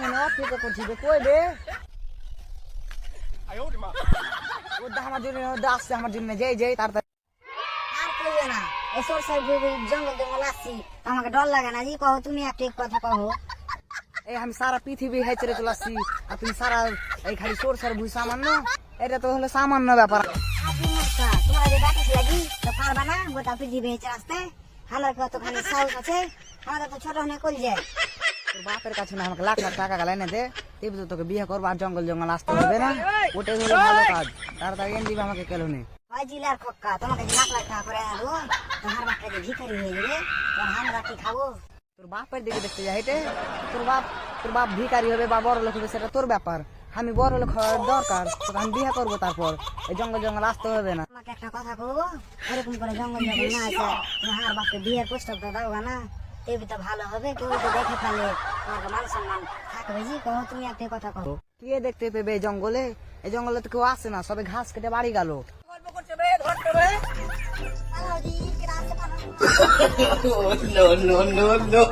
মনে অপেক্ষা করছি রে, কই রে? ও দা আমার জন্য আসছে, আমার জন্য যেই তাড়াতাড়ি। আর কইবে না, এই সরষার জঙ্গল জঙ্গল আসছি, আমাকে ডর লাগে না। জি কहो, তুমি একটা কথা কहो। এই আমি সারা পৃথিবী হেঁচড়ে চলে আসছি, আর তুমি সারা এই খালি সরষার ভুই সামান্য, এটা তো হলো সামান্য ব্যাপার। আপনি মশা, তোমার যে ব্যাটিস লাগি তো পারবা না গোটা পৃথিবী হেঁচে আসতে? আমার কতখানি সাহস আছে, আমাদের তো ছোট হনে কল যায়। তোর বাপের কাছে না আমাকে লাখ লাখ টাকা গেলে এনে দে, তেবি তো তোকে বিয়ে করবো আর জঙ্গল জঙ্গল আসতে হবে না। ওটাই হলো ভালো কাজ, তাড়াতাড়ি এনে দিবে আমাকে কেলনে। ওই জিলার খক্কা, তোমাকে যে লাখ লাখ টাকা করে এনে দেবো, তোমার বাপটা যে ভিখারি হয়ে যাবে, তখন আমরা কি খাবো? তোর বাপের দিকে দেখতে যাই হেঁটে, তোর বাপ ভিখারি হবে বা বড় লোক হবে সেটা তোর ব্যাপার। আমি বড় লোক হওয়ার দরকার, তোকে আমি বিয়ে করবো, তারপর এই জঙ্গল জঙ্গল আসতে হবে না। তোমাকে একটা কথা কব, এরকম করে জঙ্গল জঙ্গল না আছে, তোমার বাপকে বিয়ের প্রস্তাবটা দাও না, তেবি তো ভালো হবে। কেউ তো দেখে ফেলে, তোমাকে মান সম্মান থাকবে। জি কहो, তুমি একটা কথা কहो। কে দেখতে পেবে এই জঙ্গলে? এই জঙ্গলে তো কেউ আসে না, সবে ঘাস কেটে বাড়ি গেল। No, no, no, no.